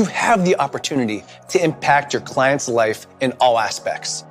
you have the opportunity to impact your client's life in all aspects.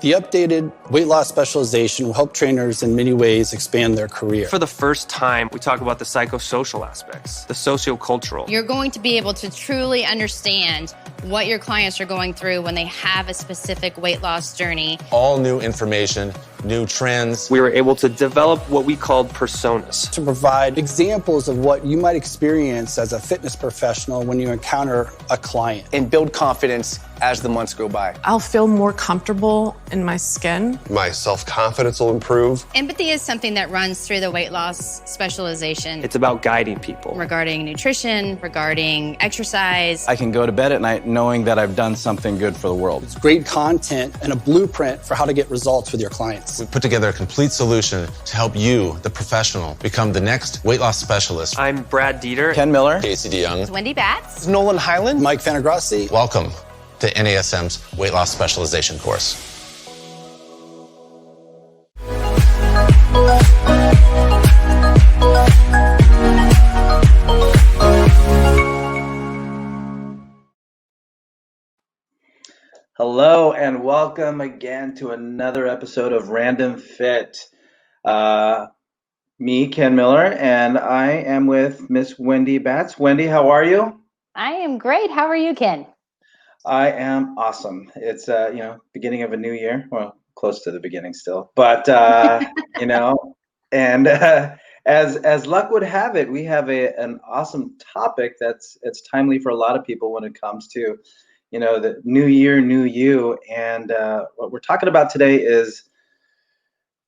The updated weight loss specialization will help trainers in many ways expand their career. For the first time, we talk about the psychosocial aspects, the sociocultural. You're going to be able to truly understand what your clients are going through when they have a specific weight loss journey. All new information, new trends. We were able to develop what we called personas. To provide examples of what you might experience as a fitness professional when you encounter a client. And build confidence as the months go by. I'll feel more comfortable in my skin. My self-confidence will improve. Empathy is something that runs through the weight loss specialization. It's about guiding people. Regarding nutrition, regarding exercise. I can go to bed at night knowing that I've done something good for the world. It's great content and a blueprint for how to get results with your clients. We put together a complete solution to help you, the professional, become the next weight loss specialist. I'm Brad Dieter. Ken Miller. Casey DeYoung. Wendy Batts. Nolan Highland. Mike Fanagrassi. Welcome to NASM's Weight Loss Specialization course. Hello and welcome again to another episode of Random Fit. Me, Ken Miller, and I am with Miss Wendy Batts. Wendy, how are you? I am great. How are you, Ken? I am awesome. It's beginning of a new year. Well, close to the beginning still, but and as luck would have it, we have an awesome topic it's timely for a lot of people when it comes to the new year, new you. And what we're talking about today is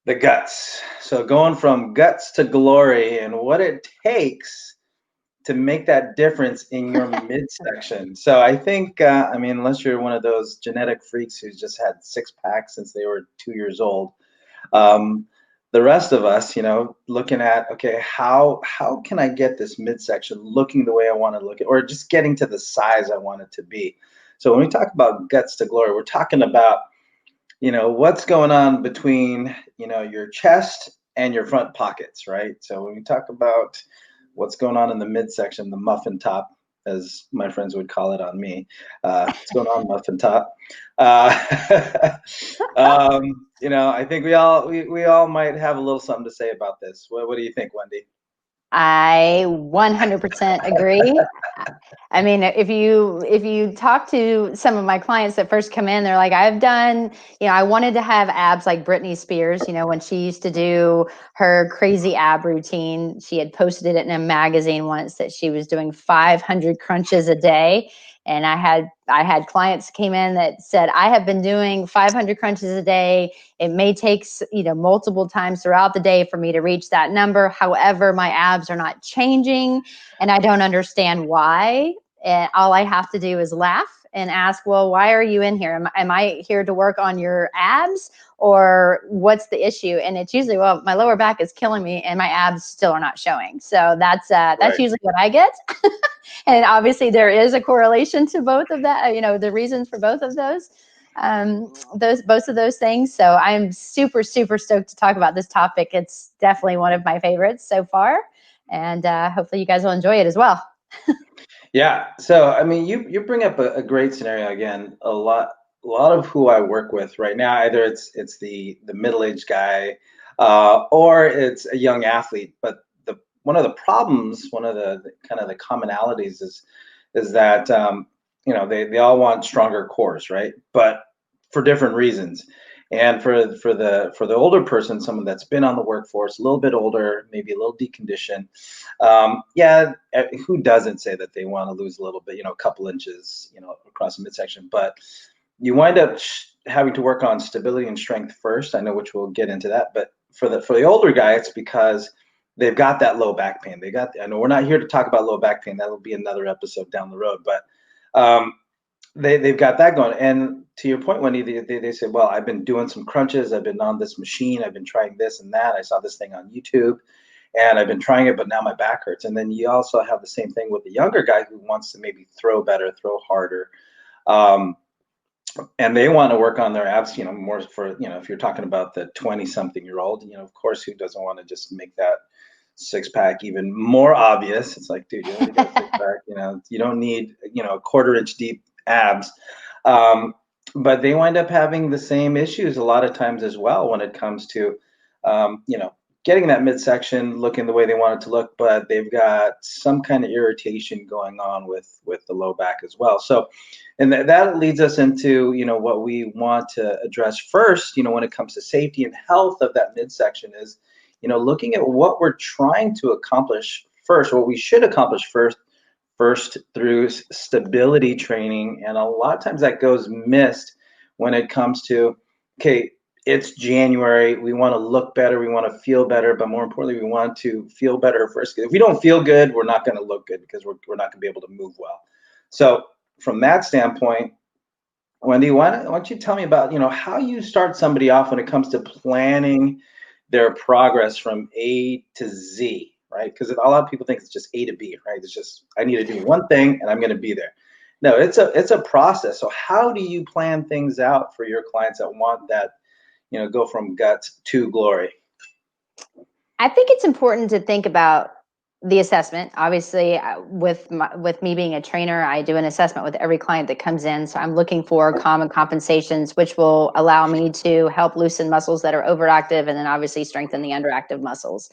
the guts. So going from guts to glory and what it takes to make that difference in your midsection. So I think, unless you're one of those genetic freaks who's just had six packs since they were 2 years old, the rest of us, looking at, okay, how can I get this midsection looking the way I want to look at, or just getting to the size I want it to be. So when we talk about guts to glory, we're talking about, what's going on between, your chest and your front pockets, right? So when we talk about what's going on in the midsection, the muffin top, as my friends would call it on me, what's going on, muffin top? I think we all might have a little something to say about this. What do you think, Wendy? I 100% agree. I mean, if you talk to some of my clients that first come in, they're like, I've done, I wanted to have abs like Britney Spears, when she used to do her crazy ab routine. She had posted it in a magazine once that she was doing 500 crunches a day. And I had clients came in that said, I have been doing 500 crunches a day. It may take, multiple times throughout the day for me to reach that number. However, my abs are not changing and I don't understand why. And all I have to do is laugh and ask, well, why are you in here? Am I here to work on your abs, or what's the issue? And it's usually, well, my lower back is killing me and my abs still are not showing. So that's right. Usually what I get. And obviously there is a correlation to both of that, the reasons for both of those both of those things. So I'm super, super stoked to talk about this topic. It's definitely one of my favorites so far. And hopefully you guys will enjoy it as well. Yeah. So, you bring up a great scenario again. A lot of who I work with right now, either it's the middle-aged guy or it's a young athlete. But one of the problems, one of the kind of the commonalities is that they all want stronger cores, right? But for different reasons. And for the older person, someone that's been on the workforce, a little bit older, maybe a little deconditioned, who doesn't say that they want to lose a little bit, a couple inches, across the midsection? But you wind up having to work on stability and strength first. I know, which we'll get into that. But for the older guy, it's because they've got that low back pain. I know we're not here to talk about low back pain. That'll be another episode down the road. But they've got that going. And to your point, Wendy, they say, well, I've been doing some crunches. I've been on this machine. I've been trying this and that. I saw this thing on YouTube and I've been trying it, but now my back hurts. And then you also have the same thing with the younger guy who wants to maybe throw better, throw harder. And they want to work on their abs, more for, if you're talking about the 20-something-year-old, of course, who doesn't want to just make that six-pack even more obvious. It's like, dude, you already got a six-pack. You don't need, a quarter-inch deep abs. But they wind up having the same issues a lot of times as well when it comes to, getting that midsection looking the way they want it to look, but they've got some kind of irritation going on with the low back as well. So, and that leads us into, what we want to address first, when it comes to safety and health of that midsection is, looking at what we're trying to accomplish first, what we should accomplish first through stability training. And a lot of times that goes missed when it comes to, okay, it's January. We want to look better. We want to feel better. But more importantly, we want to feel better first. If we don't feel good, we're not going to look good because we're not going to be able to move well. So from that standpoint, Wendy, why don't you tell me about, how you start somebody off when it comes to planning their progress from A to Z, right? Because a lot of people think it's just A to B, right? It's just, I need to do one thing and I'm going to be there. No, it's a process. So how do you plan things out for your clients that want that, go from guts to glory? I think it's important to think about the assessment. Obviously, with me being a trainer, I do an assessment with every client that comes in. So I'm looking for common compensations, which will allow me to help loosen muscles that are overactive and then obviously strengthen the underactive muscles.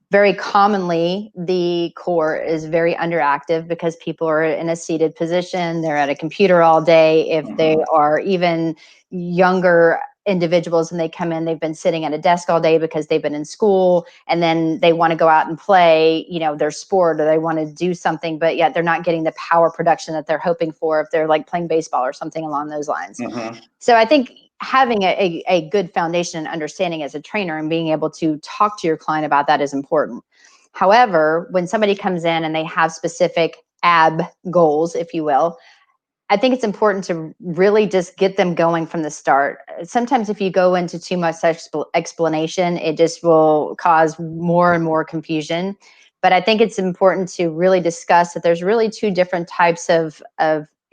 Very commonly, the core is very underactive because people are in a seated position. They're at a computer all day. If they are even younger individuals and they come in, they've been sitting at a desk all day because they've been in school, and then they want to go out and play, their sport, or they want to do something, but yet they're not getting the power production that they're hoping for if they're like playing baseball or something along those lines. So I think having a good foundation and understanding as a trainer and being able to talk to your client about that is important. However, when somebody comes in and they have specific ab goals, if you will, I think it's important to really just get them going from the start. Sometimes if you go into too much explanation, it just will cause more and more confusion. But I think it's important to really discuss that there's really two different types of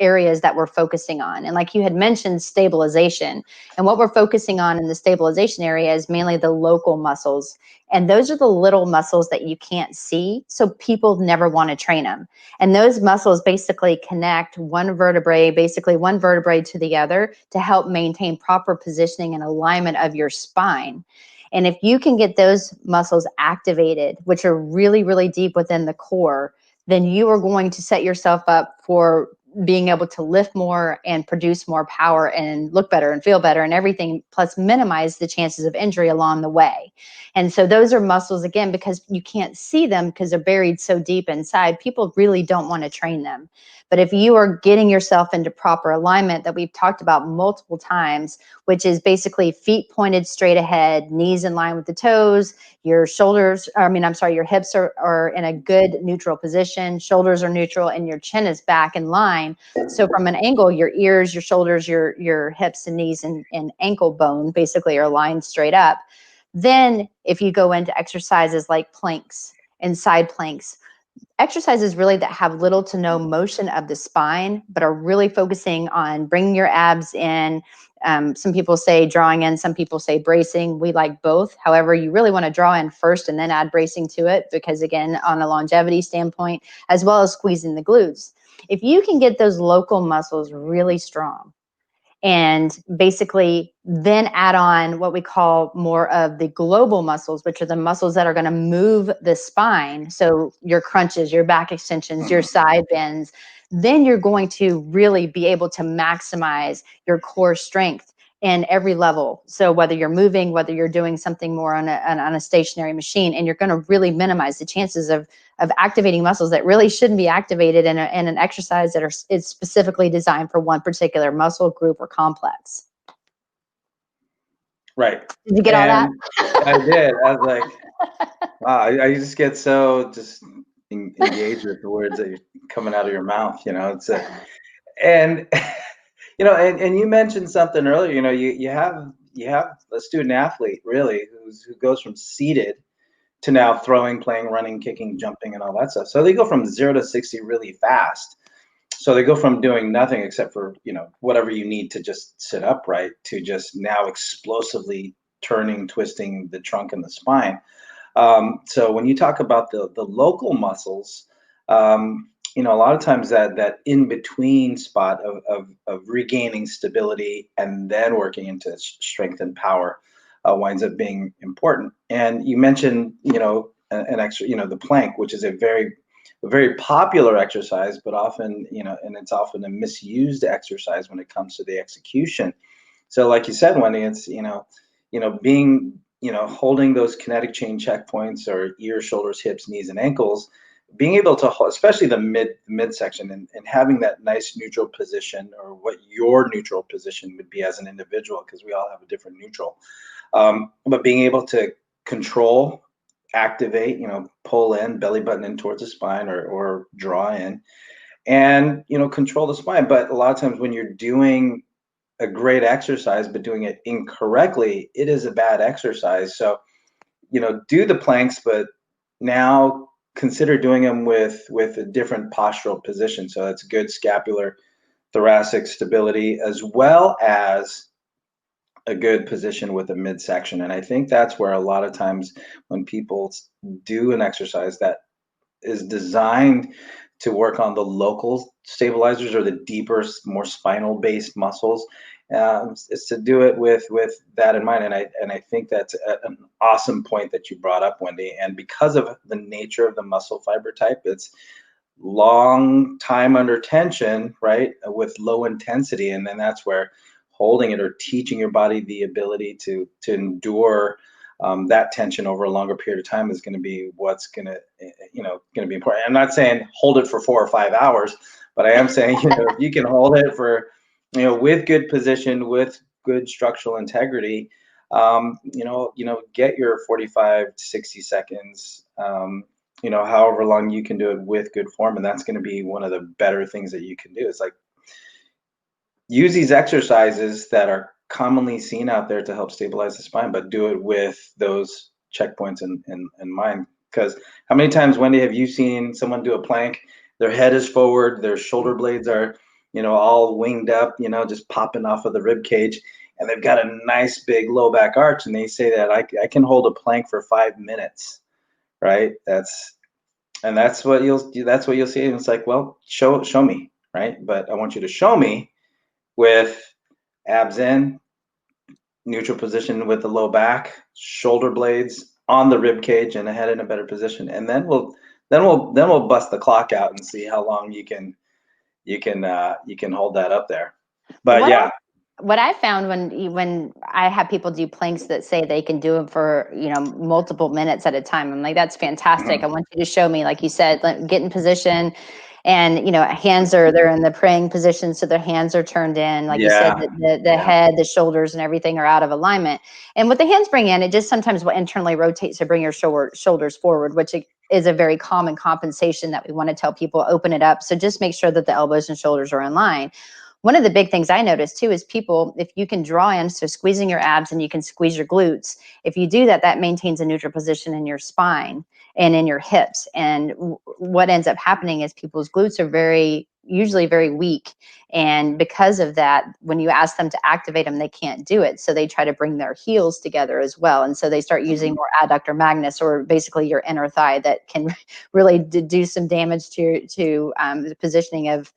areas that we're focusing on. And like you had mentioned, stabilization. And what we're focusing on in the stabilization area is mainly the local muscles. And those are the little muscles that you can't see. So people never want to train them. And those muscles basically connect one vertebrae to the other to help maintain proper positioning and alignment of your spine. And if you can get those muscles activated, which are really, really deep within the core, then you are going to set yourself up for being able to lift more and produce more power and look better and feel better and everything, plus minimize the chances of injury along the way. And so those are muscles, again, because you can't see them because they're buried so deep inside, people really don't want to train them. But if you are getting yourself into proper alignment that we've talked about multiple times, which is basically feet pointed straight ahead, knees in line with the toes, your hips are in a good neutral position, shoulders are neutral, and your chin is back in line. So from an angle, your ears, your shoulders, your hips and knees and ankle bone basically are lined straight up. Then if you go into exercises like planks and side planks, exercises really that have little to no motion of the spine, but are really focusing on bringing your abs in. Some people say drawing in, some people say bracing. We like both. However, you really want to draw in first and then add bracing to it because, again, on a longevity standpoint, as well as squeezing the glutes. If you can get those local muscles really strong, and basically then add on what we call more of the global muscles, which are the muscles that are going to move the spine. So your crunches, your back extensions, your side bends, then you're going to really be able to maximize your core strength in every level. So whether you're moving, whether you're doing something more on a stationary machine, and you're going to really minimize the chances of activating muscles that really shouldn't be activated in an exercise that is specifically designed for one particular muscle group or complex. Right. Did you get all that? I did. I was like, wow, I just get so engaged with the words that are coming out of your mouth. And you mentioned something earlier. You have a student athlete really who goes from seated to now throwing, playing, running, kicking, jumping, and all that stuff. So they go from 0 to 60 really fast. So they go from doing nothing except for, whatever you need to just sit upright to just now explosively turning, twisting the trunk and the spine. So when you talk about the local muscles, a lot of times that in between spot of regaining stability and then working into strength and power winds up being important. And you mentioned, an extra, the plank, which is a very popular exercise, but often, and it's often a misused exercise when it comes to the execution. So like you said, Wendy, it's, being, holding those kinetic chain checkpoints or ears, shoulders, hips, knees, and ankles, being able to hold, especially the midsection, and having that nice neutral position, or what your neutral position would be as an individual, because we all have a different neutral. But being able to control, activate, pull in, belly button in towards the spine, or draw in, and control the spine. But a lot of times when you're doing a great exercise but doing it incorrectly, it is a bad exercise. So do the planks, but now consider doing them with a different postural position. So that's good scapular thoracic stability, as well as a good position with a midsection. And I think that's where a lot of times when people do an exercise that is designed to work on the local stabilizers or the deeper, more spinal based muscles, is to do it with that in mind. And I think that's an awesome point that you brought up, Wendy. And because of the nature of the muscle fiber type, it's long time under tension, right, with low intensity. And then that's where holding it or teaching your body the ability to endure that tension over a longer period of time is going to be what's going to be important. I'm not saying hold it for 4 or 5 hours, but I am saying, if you can hold it for, with good position, with good structural integrity, get your 45 to 60 seconds, however long you can do it with good form. And that's going to be one of the better things that you can do. It's like, use these exercises that are commonly seen out there to help stabilize the spine, but do it with those checkpoints in mind. Because how many times, Wendy, have you seen someone do a plank? Their head is forward, their shoulder blades are, all winged up, just popping off of the rib cage, and they've got a nice big low back arch, and they say that I can hold a plank for 5 minutes, right? That's what you'll see. And it's like, well, show me, right? But I want you to show me with abs in, neutral position with the low back, shoulder blades on the rib cage, and a head in a better position. And then we'll bust the clock out and see how long you can hold that up there. But what I found when I have people do planks that say they can do them for multiple minutes at a time, I'm like, that's fantastic. I want you to show me, like you said, get in position, and they're in the praying position, so their hands are turned in, like you said, the head, the shoulders, and everything are out of alignment. And what the hands bring in, it just sometimes will internally rotate to bring your shoulders forward, which is a very common compensation that we want to tell people, open it up. So just make sure that the elbows and shoulders are in line. One of the big things I notice too is people, if you can draw in, so squeezing your abs and you can squeeze your glutes, if you do that, that maintains a neutral position in your spine and in your hips. And what ends up happening is people's glutes are usually very weak. And because of that, when you ask them to activate them, they can't do it. So they try to bring their heels together as well. And so they start using more adductor magnus, or basically your inner thigh, that can really do some damage to the positioning of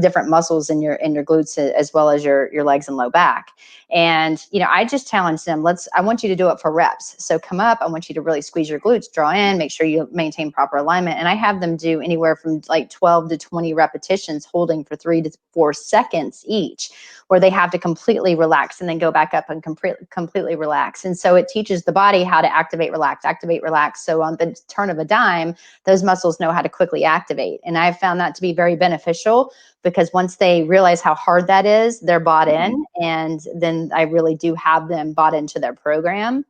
different muscles in your glutes, as well as your legs and low back. And I just challenge them, I want you to do it for reps. So come up, I want you to really squeeze your glutes, draw in, make sure you maintain proper alignment. And I have them do anywhere from like 12 to 20 repetitions, holding for 3 to 4 seconds each, where they have to completely relax and then go back up and completely relax. And so it teaches the body how to activate, relax. So on the turn of a dime, those muscles know how to quickly activate. And I've found that to be very beneficial, because once they realize how hard that is, they're bought in. And then I really do have them bought into their program.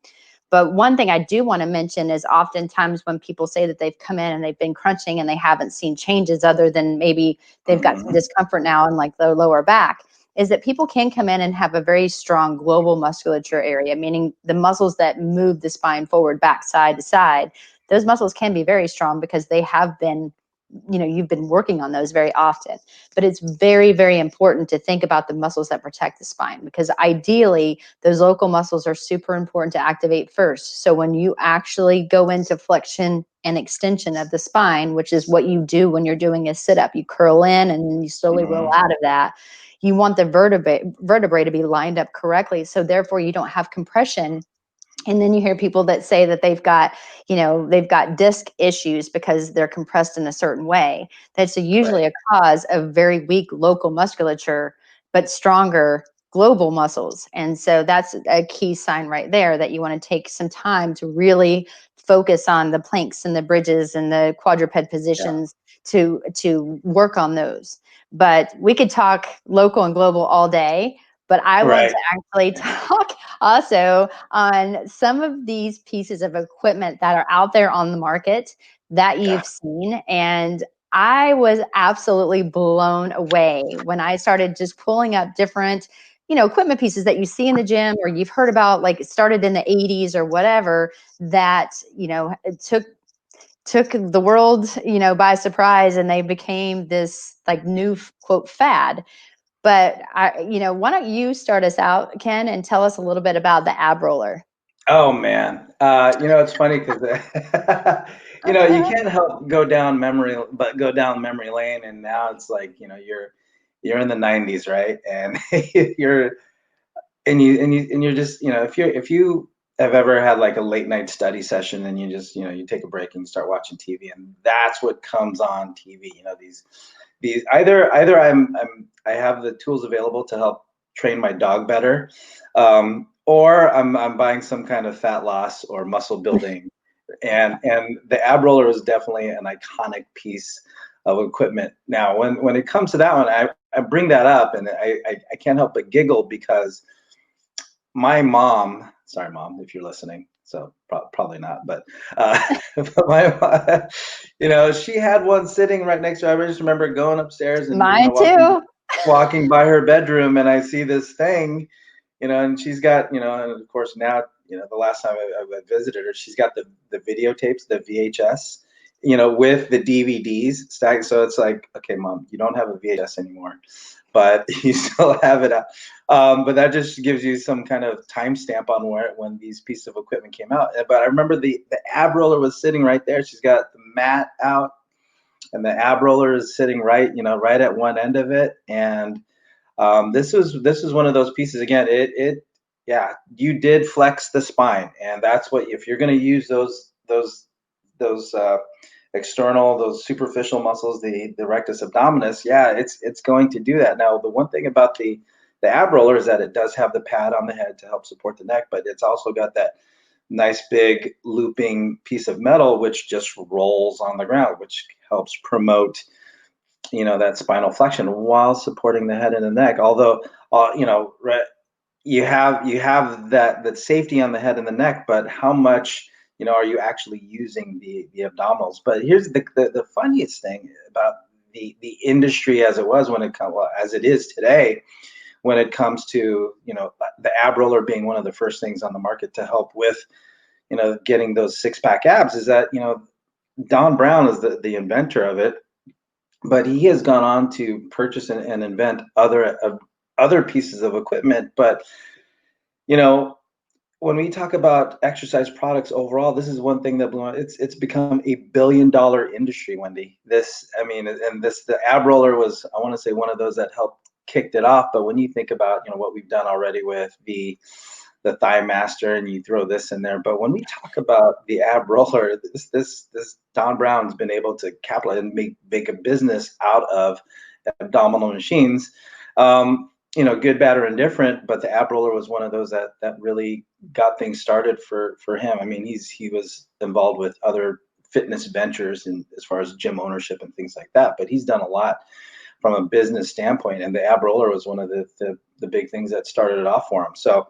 But one thing I do want to mention is, oftentimes when people say that they've come in and they've been crunching and they haven't seen changes, other than maybe they've got some discomfort now in like the lower back, is that people can come in and have a very strong global musculature area, meaning the muscles that move the spine forward, back, side to side. Those muscles can be very strong because they have been you've been working on those very often. But it's very, very important to think about the muscles that protect the spine, because ideally those local muscles are super important to activate first. So when you actually go into flexion and extension of the spine, which is what you do when you're doing a sit-up, you curl in and then you slowly roll out of that. You want the vertebrae to be lined up correctly. So therefore you don't have compression. And then you hear people that say that they've got disc issues because they're compressed in a certain way. That's usually a cause of very weak local musculature, but stronger global muscles. And so that's a key sign right there, that you want to take some time to really focus on the planks and the bridges and the quadruped positions to work on those. But we could talk local and global all day. But I want to actually talk also on some of these pieces of equipment that are out there on the market that you've seen. And I was absolutely blown away when I started just pulling up different, equipment pieces that you see in the gym or you've heard about, like it started in the 80s or whatever, that, it took the world, by surprise, and they became this like new quote fad. But why don't you start us out, Ken, and tell us a little bit about the ab roller? Oh man, it's funny because you can't help go down memory lane, and now it's like you're in the 90s, right? And you're just if you have ever had like a late night study session and you just you take a break and you start watching TV, and that's what comes on TV. These either I have the tools available to help train my dog better, or I'm buying some kind of fat loss or muscle building, and the ab roller is definitely an iconic piece of equipment. Now, when it comes to that one, I bring that up, and I can't help but giggle because my mom, sorry mom if you're listening, so probably not, but but my she had one sitting right next to her. I just remember going upstairs and Mine too. walking by her bedroom, and I see this thing, and she's got, and of course now, the last time I visited her, she's got the videotapes, the VHS, with the DVDs stacked. So it's like, okay, mom, you don't have a VHS anymore, but you still have it. But that just gives you some kind of timestamp on when these pieces of equipment came out. But I remember the ab roller was sitting right there. She's got the mat out, and the ab roller is sitting right at one end of it. And this was one of those pieces. Again, you did flex the spine, and that's what, if you're going to use those external, those superficial muscles, the rectus abdominis, it's going to do that. Now, the one thing about the ab roller is that it does have the pad on the head to help support the neck, but it's also got that nice big looping piece of metal which just rolls on the ground, which helps promote that spinal flexion while supporting the head and the neck. Although you have that safety on the head and the neck, but how much are you actually using the abdominals? But here's the funniest thing about the industry as it was as it is today, when it comes to the ab roller being one of the first things on the market to help with getting those six-pack abs, is that Don Brown is the inventor of it, but he has gone on to purchase and invent other pieces of equipment. But when we talk about exercise products overall, this is one thing that blew on. It's become $1 billion industry, Wendy. The ab roller was, I want to say, one of those that helped kicked it off. But when you think about what we've done already with the Thigh Master, and you throw this in there, but when we talk about the ab roller, this Don Brown's been able to capitalize and make a business out of abdominal machines. Good, bad, or indifferent, but the ab roller was one of those that really got things started for him. I mean, he was involved with other fitness ventures, and as far as gym ownership and things like that, but he's done a lot from a business standpoint, and the ab roller was one of the big things that started it off for him. So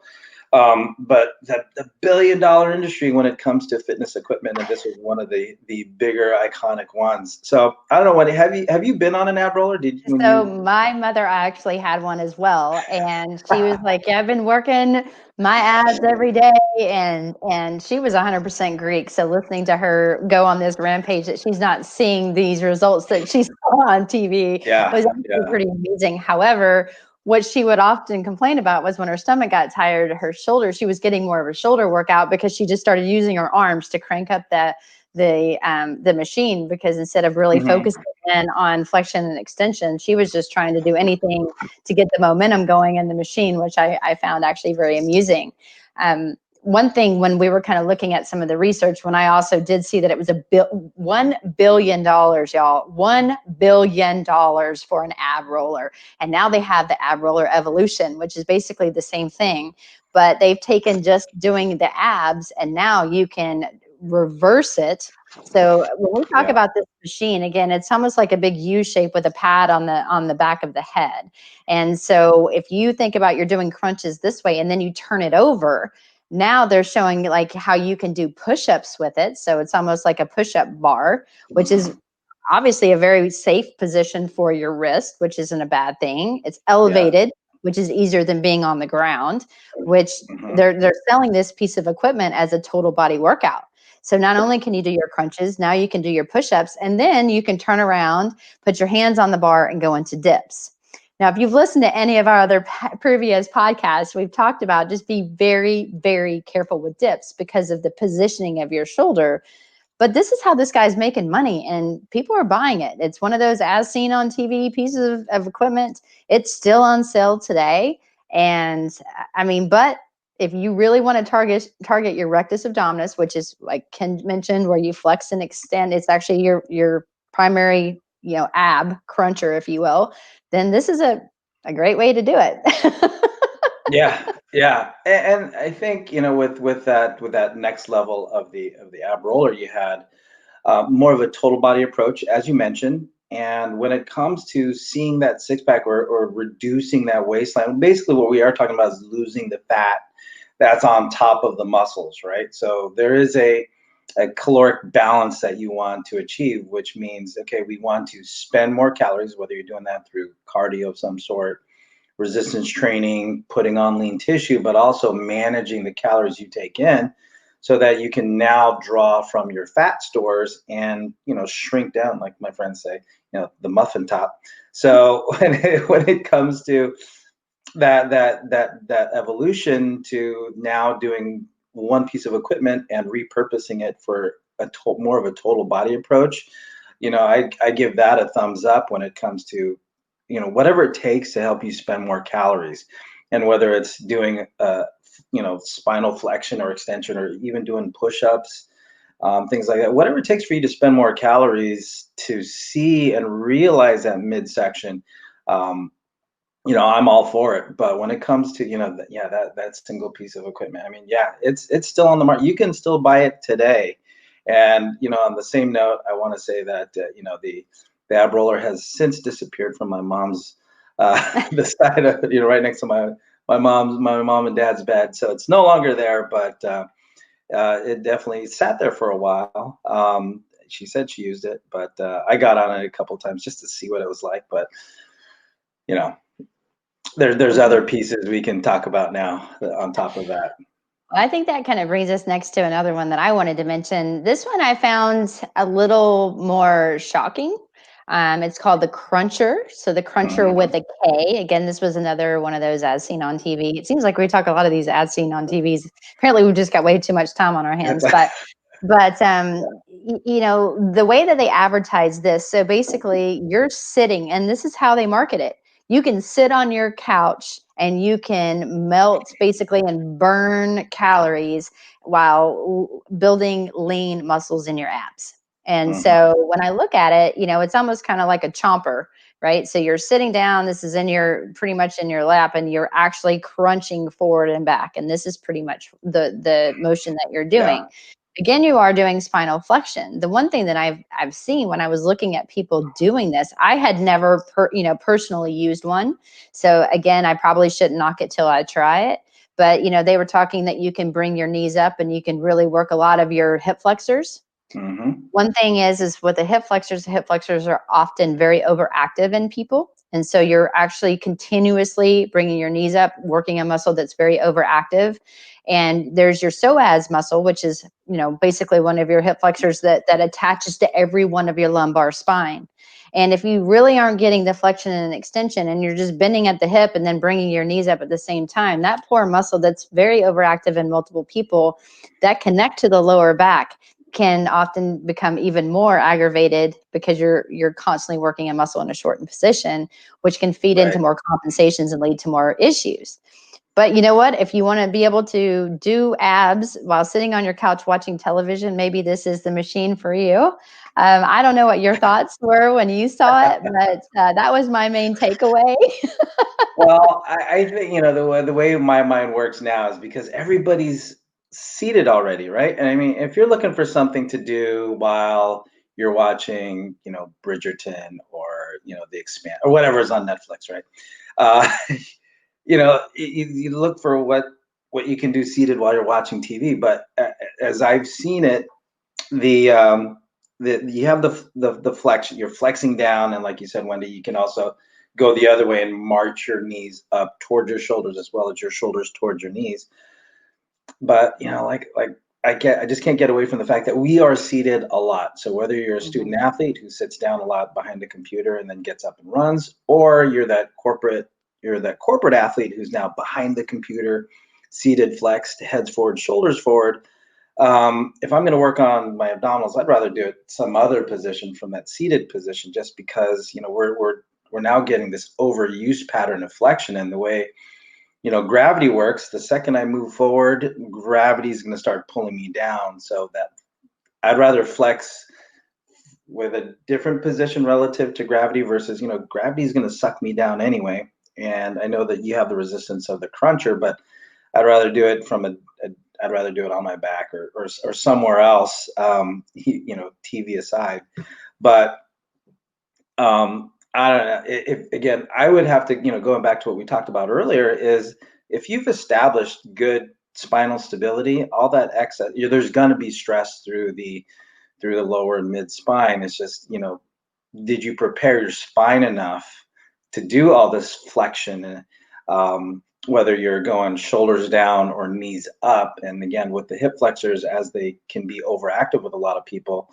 But the billion-dollar industry when it comes to fitness equipment, and this was one of the bigger iconic ones. So I don't know, Wendy, have you been on an ab roller? So my mother actually had one as well, and she was like, "Yeah, I've been working my abs every day," and she was 100% Greek. So listening to her go on this rampage that she's not seeing these results that she saw on TV was actually pretty amazing. However, what she would often complain about was when her stomach got tired, her shoulder, she was getting more of a shoulder workout because she just started using her arms to crank up the machine, because instead of really focusing in on flexion and extension, she was just trying to do anything to get the momentum going in the machine, which I found actually very amusing. One thing when we were kind of looking at some of the research, when I also did see that it was $1 billion, y'all, $1 billion for an ab roller. And now they have the ab roller evolution, which is basically the same thing, but they've taken just doing the abs and now you can reverse it. So when we talk about this machine, again, it's almost like a big U shape with a pad on the back of the head. And so if you think about you're doing crunches this way and then you turn it over, now they're showing like how you can do push-ups with it. So it's almost like a push-up bar, which is obviously a very safe position for your wrist, which isn't a bad thing. It's elevated, which is easier than being on the ground, which they're selling this piece of equipment as a total body workout. So not only can you do your crunches, now you can do your push-ups, and then you can turn around, put your hands on the bar, and go into dips. Now, if you've listened to any of our other previous podcasts, we've talked about just be very, very careful with dips because of the positioning of your shoulder. But this is how this guy's making money, and people are buying it. It's one of those as seen on TV pieces of equipment. It's still on sale today. And I mean, but if you really want to target your rectus abdominis, which is like Ken mentioned, where you flex and extend, it's actually your primary, ab cruncher, if you will, then this is a great way to do it. Yeah, and I think with that next level of the ab roller, you had more of a total body approach, as you mentioned. And when it comes to seeing that six pack or reducing that waistline, basically what we are talking about is losing the fat that's on top of the muscles, right? So there is a caloric balance that you want to achieve, which means, okay, we want to spend more calories, whether you're doing that through cardio of some sort, resistance training, putting on lean tissue, but also managing the calories you take in so that you can now draw from your fat stores and, shrink down, like my friends say, the muffin top. So when it comes to that evolution to now doing one piece of equipment and repurposing it for more of a total body approach, I give that a thumbs up when it comes to whatever it takes to help you spend more calories, and whether it's doing spinal flexion or extension, or even doing push-ups, things like that, whatever it takes for you to spend more calories to see and realize that midsection, I'm all for it. But when it comes to that single piece of equipment, I mean, it's still on the market. You can still buy it today. And on the same note, I want to say that the ab roller has since disappeared from my mom's the side of right next to my mom and dad's bed, so it's no longer there. But it definitely sat there for a while. She said she used it, but I got on it a couple times just to see what it was like. But there's other pieces we can talk about now on top of that. I think that kind of brings us next to another one that I wanted to mention. This one I found a little more shocking. It's called the Cruncher. So the Cruncher with a K. Again, this was another one of those as seen on TV. It seems like we talk a lot of these as seen on TVs. Apparently, we've just got way too much time on our hands. But the way that they advertise this, so basically you're sitting, and this is how they market it. You can sit on your couch and you can melt basically and burn calories while building lean muscles in your abs. And so when I look at it, it's almost kind of like a chomper, right? So you're sitting down, this is pretty much in your lap, and you're actually crunching forward and back. And this is pretty much the motion that you're doing. Yeah. Again, you are doing spinal flexion. The one thing that I've seen when I was looking at people doing this, I had never personally used one. So again, I probably shouldn't knock it till I try it. but they were talking that you can bring your knees up and you can really work a lot of your hip flexors. One thing is with the hip flexors are often very overactive in people. And so you're actually continuously bringing your knees up, working a muscle that's very overactive. And there's your psoas muscle, which is, basically one of your hip flexors that attaches to every one of your lumbar spine. And if you really aren't getting the flexion and extension and you're just bending at the hip and then bringing your knees up at the same time, that poor muscle that's very overactive in multiple people that connect to the lower back can often become even more aggravated because you're constantly working a muscle in a shortened position, which can feed into more compensations and lead to more issues. But you know what? If you want to be able to do abs while sitting on your couch watching television, maybe this is the machine for you. I don't know what your thoughts were when you saw it, but that was my main takeaway. Well, I think, the way my mind works now is because everybody's seated already, right? And I mean, if you're looking for something to do while you're watching, Bridgerton or, The Expanse or whatever is on Netflix, right? You look for what you can do seated while you're watching TV. But as I've seen it, you have the flexion. You're flexing down, and like you said, Wendy, you can also go the other way and march your knees up towards your shoulders as well as your shoulders towards your knees. But I just can't get away from the fact that we are seated a lot. So whether you're a student athlete who sits down a lot behind a computer and then gets up and runs, or you're that corporate athlete who's now behind the computer, seated, flexed, heads forward, shoulders forward. If I'm going to work on my abdominals, I'd rather do it some other position from that seated position, just because we're now getting this overuse pattern of flexion, and the way gravity works. The second I move forward, gravity is going to start pulling me down. So that I'd rather flex with a different position relative to gravity versus gravity is going to suck me down anyway. And I know that you have the resistance of the cruncher, but I'd rather do it I'd rather do it on my back or somewhere else, TV aside. But I don't know. Again, I would have to, going back to what we talked about earlier, is if you've established good spinal stability, all that excess, there's going to be stress through the lower and mid spine. It's just, did you prepare your spine enough to do all this flexion? Whether you're going shoulders down or knees up. And again, with the hip flexors, as they can be overactive with a lot of people,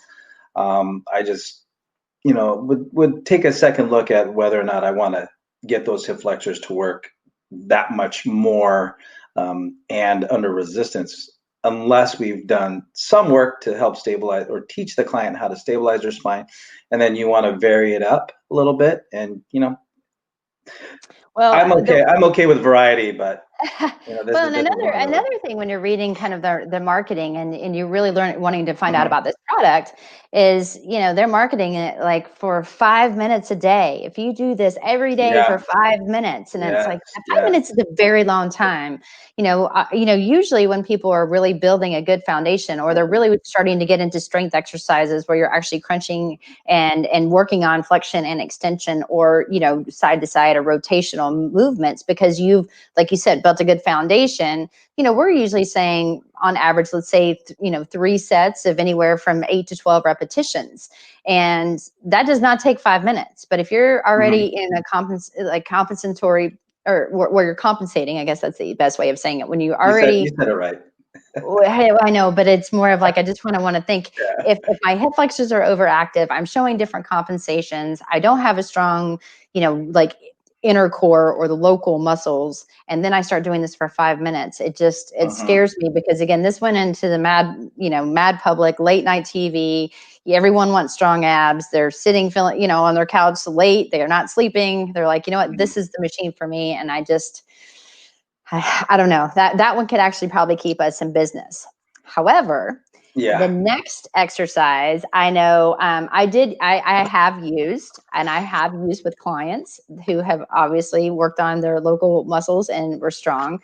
I just, would take a second look at whether or not I want to get those hip flexors to work that much more and under resistance, unless we've done some work to help stabilize or teach the client how to stabilize their spine. And then you want to vary it up a little bit. And, Well, I'm okay with variety, but well, and another thing when you're reading kind of the marketing and you really wanting to find out about this product is, they're marketing it like for 5 minutes a day. If you do this every day for 5 minutes, and it's like 5 minutes is a very long time. Usually when people are really building a good foundation, or they're really starting to get into strength exercises where you're actually crunching and working on flexion and extension, or, side to side or rotational movements, because you've, like you said, built a good foundation. We're usually saying on average, let's say, 3 sets of anywhere from 8 to 12 repetitions. And that does not take 5 minutes. But if you're already in a compensatory, or where you're compensating, I guess that's the best way of saying it. When you already, you said it right. I know, but it's more of like, I just want to think, if my hip flexors are overactive, I'm showing different compensations. I don't have a strong, like inner core or the local muscles. And then I start doing this for 5 minutes. It scares me, because again, this went into the mad public, late night TV. Everyone wants strong abs. They're sitting, feeling, on their couch late. They're not sleeping. They're like, what, this is the machine for me. And I don't know, that one could actually probably keep us in business. However, the next exercise, I know I have used with clients who have obviously worked on their local muscles and were strong.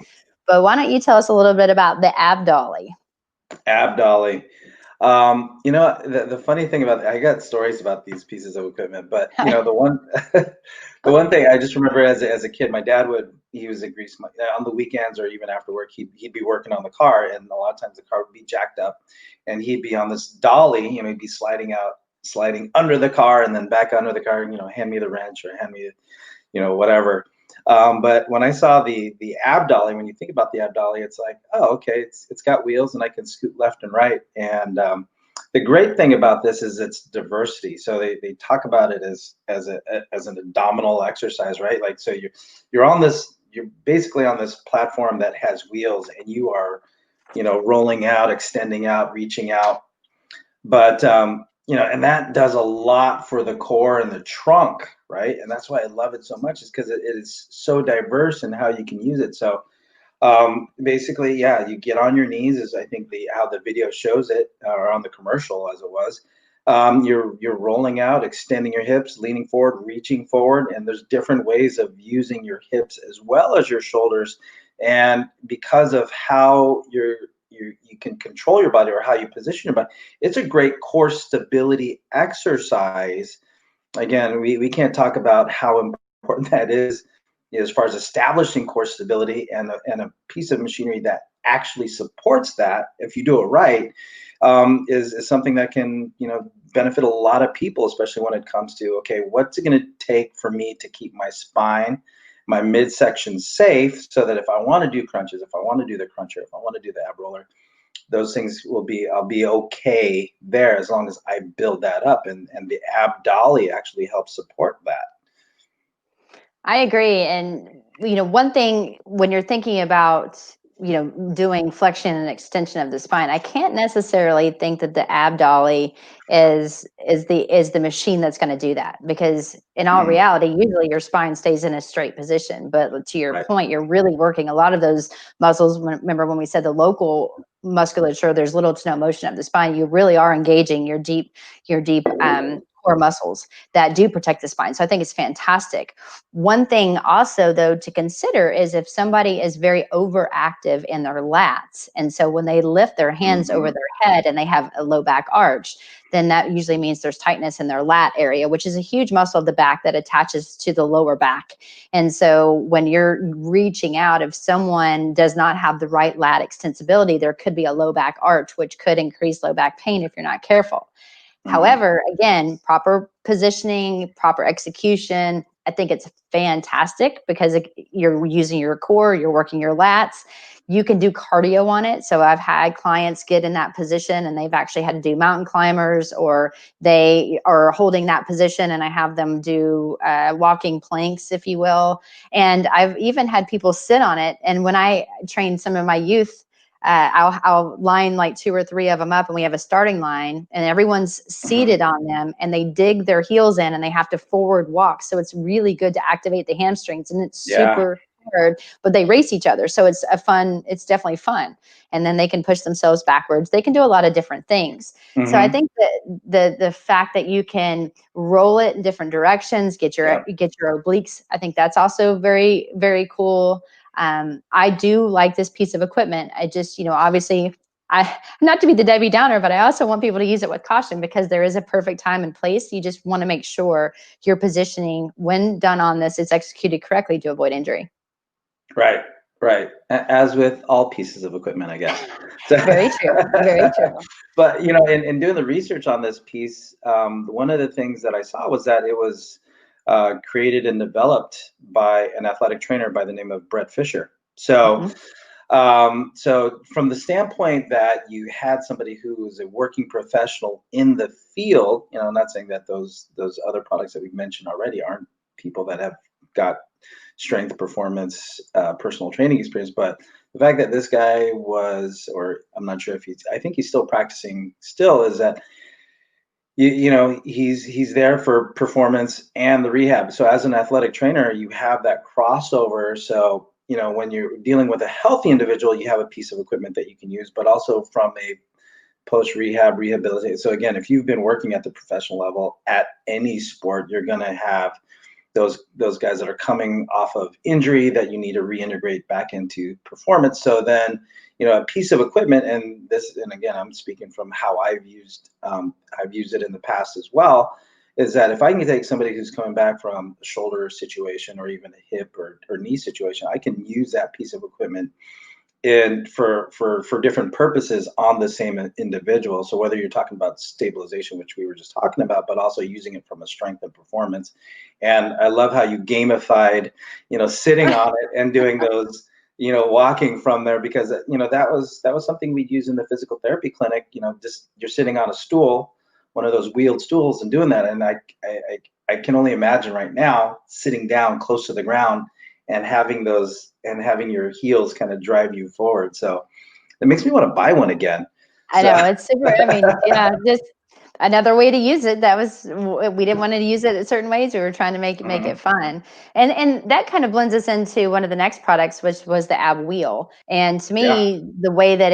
But why don't you tell us a little bit about the ABDolly? ABDolly. The funny thing about I got stories about these pieces of equipment, but the one thing I just remember as a kid, my dad would he was a grease monkey. On the weekends or even after work, he'd be working on the car, and a lot of times the car would be jacked up, and he'd be on this dolly, he'd be sliding under the car and then back under the car, hand me the wrench or hand me, whatever. But when I saw the ABDolly, when you think about the ABDolly, it's like, oh, okay, it's got wheels and I can scoot left and right. And the great thing about this is its diversity. So they talk about it as an abdominal exercise, right? Like, so you're basically on this platform that has wheels, and you are, rolling out, extending out, reaching out. But and that does a lot for the core and the trunk, right? And that's why I love it so much, is because it is so diverse in how you can use it. So basically, yeah, you get on your knees, is I think how the video shows it, or on the commercial as it was. You're rolling out, extending your hips, leaning forward, reaching forward, and there's different ways of using your hips as well as your shoulders. And because of how you can control your body, or how you position your body, it's a great core stability exercise. Again, we can't talk about how important that is as far as establishing core stability, and a piece of machinery that actually supports that, if you do it right, is something that can benefit a lot of people, especially when it comes to, okay, what's it going to take for me to keep my spine, my midsection safe, so that if I want to do crunches, if I want to do the cruncher, if I want to do the ab roller, those things I'll be okay there, as long as I build that up, and the ABDolly actually helps support that. I agree. And, one thing when you're thinking about, doing flexion and extension of the spine, I can't necessarily think that the ABDolly is the machine that's going to do that, because in all reality, usually your spine stays in a straight position. But to your point, you're really working a lot of those muscles. Remember when we said the local musculature, there's little to no motion of the spine. You really are engaging your deep core muscles that do protect the spine. So I think it's fantastic. One thing also, though, to consider is if somebody is very overactive in their lats, and so when they lift their hands over their head and they have a low back arch, then that usually means there's tightness in their lat area, which is a huge muscle of the back that attaches to the lower back. And so when you're reaching out, if someone does not have the right lat extensibility, there could be a low back arch, which could increase low back pain if you're not careful. However, again, proper positioning, proper execution, I think it's fantastic, because you're using your core, you're working your lats. You can do cardio on it. So I've had clients get in that position and they've actually had to do mountain climbers, or they are holding that position and I have them do walking planks, if you will. And I've even had people sit on it. And when I train some of my youth, I'll line like 2 or 3 of them up, and we have a starting line, and everyone's seated on them, and they dig their heels in and they have to forward walk. So it's really good to activate the hamstrings, and it's super hard, but they race each other. So it's it's definitely fun. And then they can push themselves backwards. They can do a lot of different things. So I think that the fact that you can roll it in different directions, get your obliques, I think that's also very, very cool. I do like this piece of equipment. I just, obviously, not to be the Debbie Downer, but I also want people to use it with caution, because there is a perfect time and place. You just want to make sure your positioning, when done on this, is executed correctly to avoid injury. Right. As with all pieces of equipment, I guess. So, very true. Very true. But, in doing the research on this piece, one of the things that I saw was that it was created and developed by an athletic trainer by the name of Brett Fisher. So, so from the standpoint that you had somebody who was a working professional in the field, I'm not saying that those other products that we've mentioned already aren't people that have got strength, performance, personal training experience, but the fact that this guy was, or I'm not sure if I think he's still practicing still, is that he's there for performance and the rehab. So as an athletic trainer, you have that crossover. So, when you're dealing with a healthy individual, you have a piece of equipment that you can use, but also from a post-rehab rehabilitation. So again, if you've been working at the professional level at any sport, you're going to have those guys that are coming off of injury that you need to reintegrate back into performance. So then, a piece of equipment, and again, I'm speaking from how I've used it in the past as well, is that if I can take somebody who's coming back from a shoulder situation or even a hip or knee situation, I can use that piece of equipment and for different purposes on the same individual. So whether you're talking about stabilization, which we were just talking about, but also using it from a strength and performance. And I love how you gamified, sitting on it and doing those, walking from there, because that was something we'd use in the physical therapy clinic. Just you're sitting on a stool, one of those wheeled stools, and doing that. And I can only imagine right now sitting down close to the ground and having your heels kind of drive you forward. So it makes me want to buy one again. I know, it's super. I mean, yeah, just another way to use it. We didn't want to use it in certain ways. We were trying to make it fun. And that kind of blends us into one of the next products, which was the ab wheel. And to me, the way that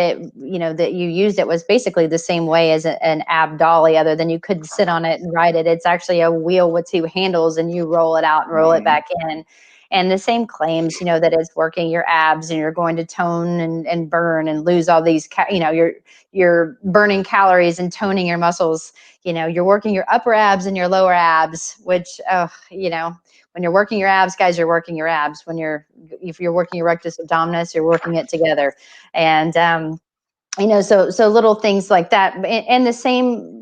that you used it was basically the same way as an ABDolly, other than you could sit on it and ride it. It's actually a wheel with two handles, and you roll it out and roll it back in. And the same claims, that it's working your abs, and you're going to tone and burn and lose all these, you're burning calories and toning your muscles. You're working your upper abs and your lower abs, which, when you're working your abs, guys, you're working your abs. If you're working your rectus abdominis, you're working it together. And, so little things like that. And the same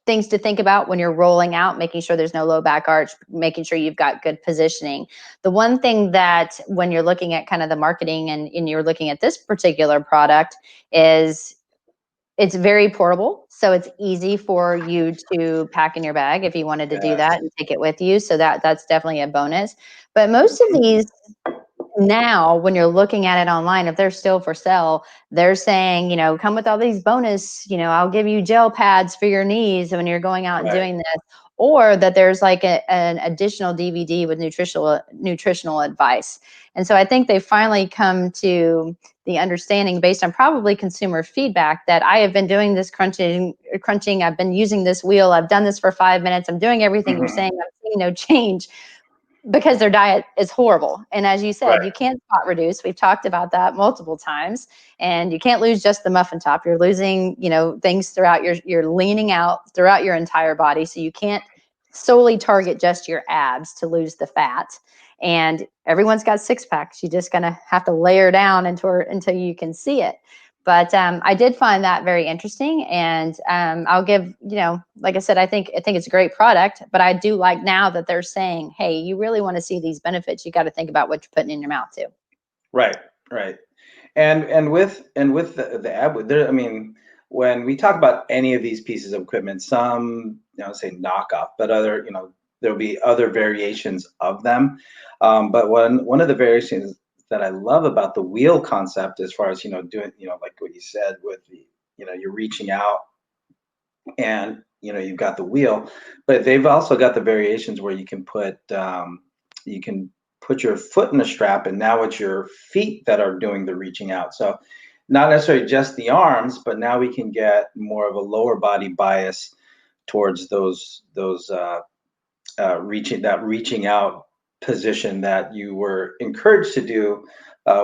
things to think about when you're rolling out, making sure there's no low back arch, making sure you've got good positioning. The one thing that when you're looking at kind of the marketing and you're looking at this particular product is it's very portable. So it's easy for you to pack in your bag if you wanted to do that and take it with you. So that's definitely a bonus. But most of these now, when you're looking at it online, if they're still for sale, they're saying, come with all these bonus, I'll give you gel pads for your knees when you're going out and doing this, or that there's like an additional DVD with nutritional advice. And so I think they finally come to the understanding, based on probably consumer feedback, that I have been doing this crunching. I've been using this wheel. I've done this for 5 minutes. I'm doing everything you're saying. I'm seeing no change, because their diet is horrible. And as you said, you can't spot reduce. We've talked about that multiple times. And you can't lose just the muffin top. You're losing, things throughout you're leaning out throughout your entire body. So you can't solely target just your abs to lose the fat. And everyone's got six packs. You're just going to have to layer down until you can see it. But I did find that very interesting, and I'll give, like I said, I think it's a great product. But I do like now that they're saying, hey, you really want to see these benefits, you got to think about what you're putting in your mouth too. Right. And with the ab, there, I mean, when we talk about any of these pieces of equipment, some say knockoff, but other there'll be other variations of them. But one of the variations that I love about the wheel concept, as far as doing like what you said with the you're reaching out and you've got the wheel, but they've also got the variations where you can put your foot in a strap, and now it's your feet that are doing the reaching out. So not necessarily just the arms, but now we can get more of a lower body bias towards those reaching out position that you were encouraged to do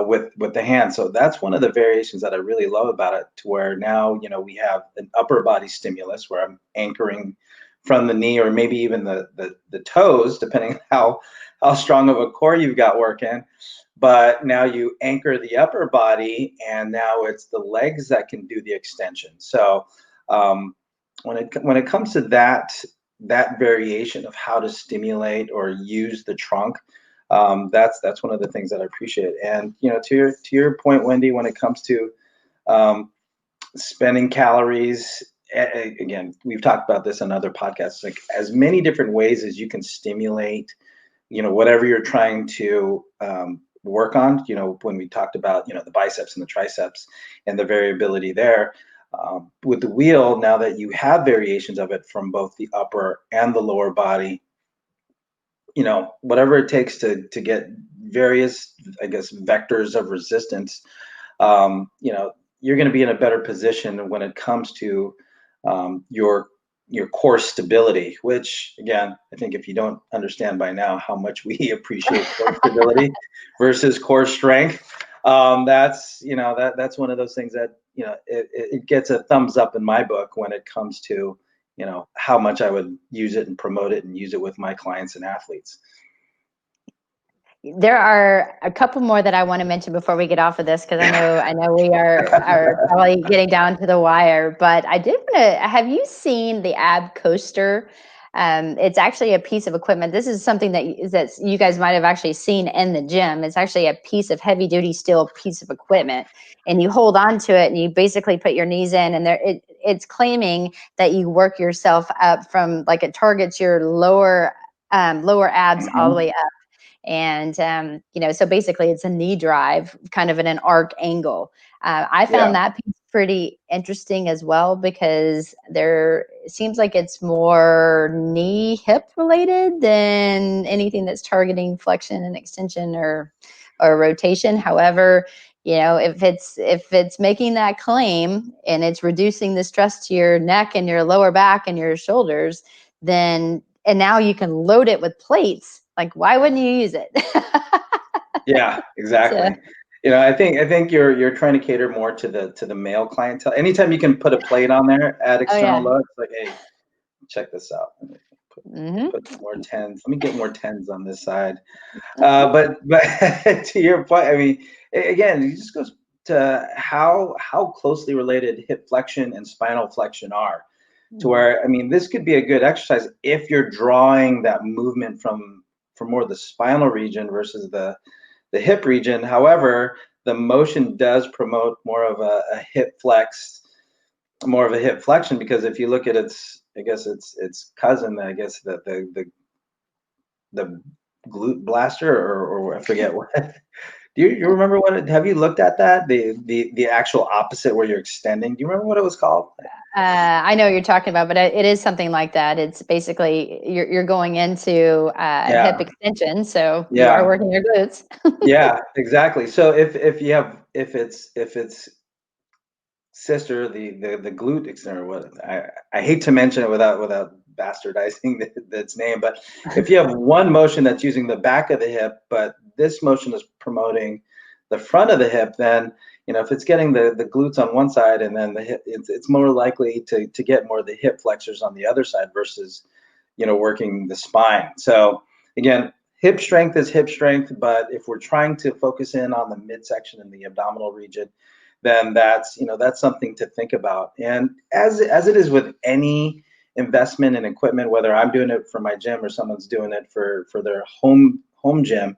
with the hand. So that's one of the variations that I really love about it, to where now we have an upper body stimulus where I'm anchoring from the knee, or maybe even the toes, depending on how strong of a core you've got working. But now you anchor the upper body, and now it's the legs that can do the extension. So when it comes to that variation of how to stimulate or use the trunk, that's one of the things that I appreciate. And to your point, Wendy, when it comes to spending calories, again, we've talked about this on other podcasts, like as many different ways as you can stimulate whatever you're trying to work on. When we talked about the biceps and the triceps and the variability there, with the wheel, now that you have variations of it from both the upper and the lower body, whatever it takes to get various, I guess, vectors of resistance, you're going to be in a better position when it comes to your core stability, which, again, I think if you don't understand by now how much we appreciate core stability versus core strength, that's one of those things that it gets a thumbs up in my book when it comes to how much I would use it and promote it and use it with my clients and athletes. There are a couple more that I want to mention before we get off of this, because I know we are probably getting down to the wire. But I did want to. Have you seen the Ab Coaster? It's actually a piece of equipment. This is something that you guys might have actually seen in the gym. It's actually a piece of heavy duty steel piece of equipment, and you hold on to it, and you basically put your knees in, and it's claiming that you work yourself up from, like, it targets your lower abs all the way up. And, so basically it's a knee drive, kind of in an arc angle. I found that piece pretty interesting as well, because it seems like it's more knee hip related than anything that's targeting flexion and extension or rotation. However, if it's making that claim and it's reducing the stress to your neck and your lower back and your shoulders, and now you can load it with plates. Like, why wouldn't you use it? Yeah, exactly. I think you're trying to cater more to the male clientele. Anytime you can put a plate on there, add external load, it's like, hey, check this out. Put more tens. Let me get more tens on this side. But to your point, I mean, again, it just goes to how closely related hip flexion and spinal flexion are. To where, I mean, this could be a good exercise if you're drawing that movement from more the spinal region versus the hip region. However, the motion does promote more of a hip flex, more of a hip flexion, because if you look at its cousin, I guess the glute blaster, or I forget what. Do you remember have you looked at that? The actual opposite, where you're extending. Do you remember what it was called? I know what you're talking about, but it is something like that. It's basically you're going into hip extension, so you are working your glutes. Yeah, exactly. So if it's sister, the glute extender, what I hate to mention it without bastardizing its name, but if you have one motion that's using the back of the hip, but this motion is promoting the front of the hip, then if it's getting the glutes on one side and then the hip, it's more likely to get more of the hip flexors on the other side versus working the spine. So again, hip strength is hip strength, but if we're trying to focus in on the midsection and the abdominal region, then that's something to think about. And as it is with any investment in equipment, whether I'm doing it for my gym or someone's doing it for their home gym,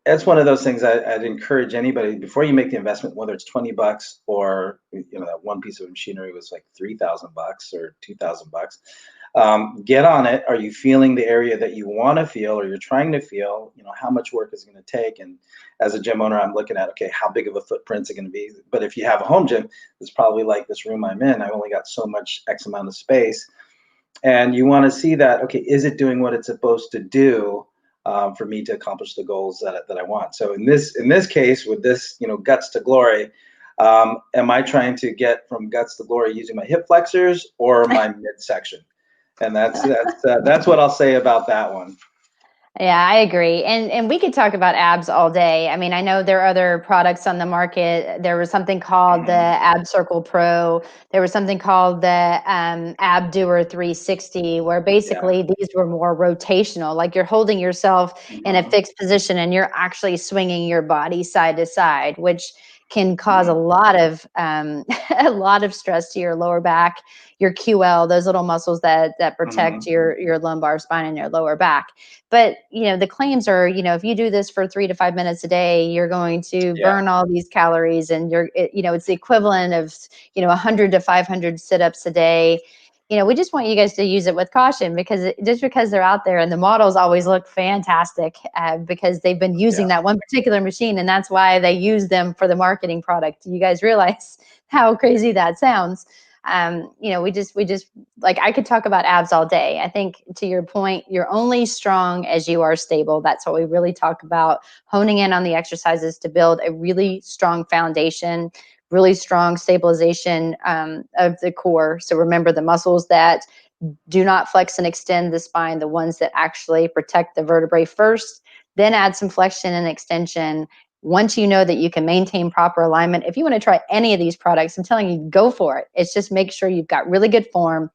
it's one of those things I'd encourage anybody, before you make the investment, whether it's $20 or that one piece of machinery was like $3,000 or $2,000. Get on it. Are you feeling the area that you want to feel, or you're trying to feel? How much work is it going to take? And as a gym owner, I'm looking at, okay, how big of a footprint is it going to be? But if you have a home gym, it's probably like this room I'm in. I've only got so much X amount of space, and you want to see that, okay, is it doing what it's supposed to do for me to accomplish the goals that I want? So in this case, with this, guts to glory, am I trying to get from guts to glory using my hip flexors or my midsection? And that's what I'll say about that one. Yeah, I agree. And we could talk about abs all day. I mean, I know there are other products on the market. There was something called the Ab Circle Pro. There was something called the Ab Doer 360, where basically these were more rotational. Like, you're holding yourself in a fixed position and you're actually swinging your body side to side, which can cause a lot of stress to your lower back, your QL, those little muscles that protect your lumbar spine and your lower back. But, the claims are, if you do this for 3 to 5 minutes a day, you're going to burn all these calories, and it's the equivalent of, 100 to 500 sit-ups a day. We just want you guys to use it with caution, because just because they're out there and the models always look fantastic, because they've been using that one particular machine, and that's why they use them for the marketing product. You guys realize how crazy that sounds. We just like, I could talk about abs all day. I think, to your point, you're only strong as you are stable. That's what we really talk about, honing in on the exercises to build a really strong foundation, really strong stabilization of the core. So remember, the muscles that do not flex and extend the spine, the ones that actually protect the vertebrae first, then add some flexion and extension, once you know that you can maintain proper alignment, if you want to try any of these products, I'm telling you, go for it. It's just make sure you've got really good form.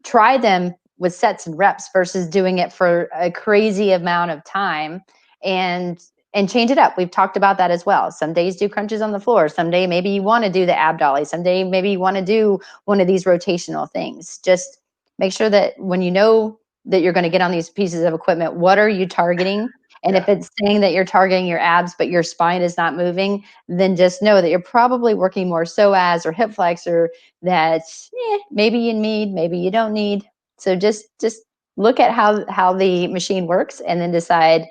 Try them with sets and reps versus doing it for a crazy amount of time, and change it up. We've talked about that as well. Some days do crunches on the floor. Someday maybe you want to do the ABDolly. Someday maybe you want to do one of these rotational things. Just make sure that when you know that you're going to get on these pieces of equipment, what are you targeting? And if it's saying that you're targeting your abs, but your spine is not moving, then just know that you're probably working more psoas or hip flexor that maybe you need, maybe you don't need. So just look at how the machine works and then decide,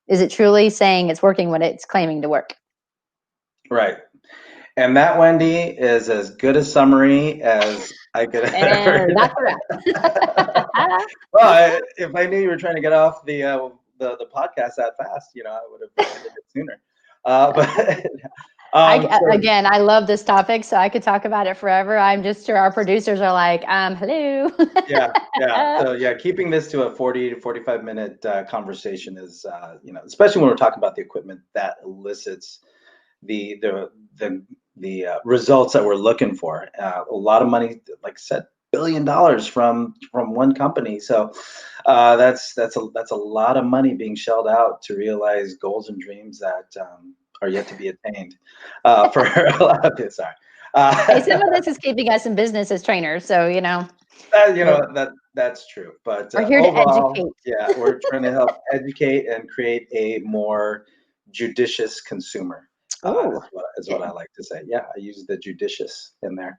is it truly saying it's working when it's claiming to work? Right. And that, Wendy, is as good a summary as I could ever. And that's a wrap. Well, if I knew you were trying to get off the podcast that fast, I would have ended it sooner. Again, I love this topic, so I could talk about it forever. I'm just sure our producers are like, hello. yeah. So keeping this to a 40 to 45 minute conversation is, especially when we're talking about the equipment that elicits the results that we're looking for. A lot of money, like I said, $1 billion from one company. So that's a lot of money being shelled out to realize goals and dreams that are yet to be attained for a lot of it. Sorry. Hey, some of this is keeping us in business as trainers, so that's true. But we're here overall, to educate. Yeah, we're trying to help educate and create a more judicious consumer. Is what I like to say. Yeah, I use the judicious in there.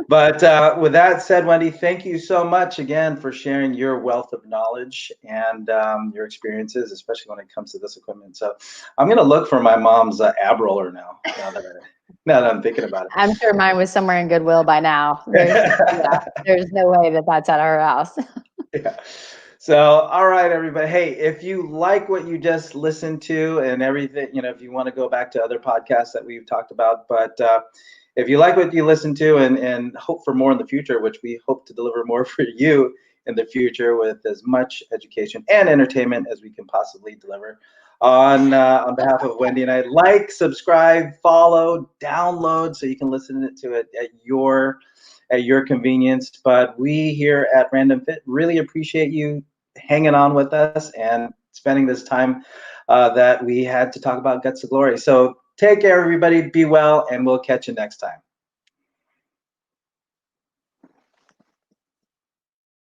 But with that said, Wendy, thank you so much again for sharing your wealth of knowledge and your experiences, especially when it comes to this equipment. So I'm going to look for my mom's ab roller now that I'm thinking about it. I'm sure mine was somewhere in Goodwill by now. There's no way that that's at our house. Yeah. So, all right, everybody. Hey, if you like what you just listened to and everything, if you want to go back to other podcasts that we've talked about, but if you like what you listened to and hope for more in the future, which we hope to deliver more for you in the future with as much education and entertainment as we can possibly deliver, on behalf of Wendy and I, like, subscribe, follow, download so you can listen to it at your convenience. But we here at Random Fit really appreciate you hanging on with us and spending this time that we had to talk about Guts to Glory. So take care, everybody. Be well, and we'll catch you next time.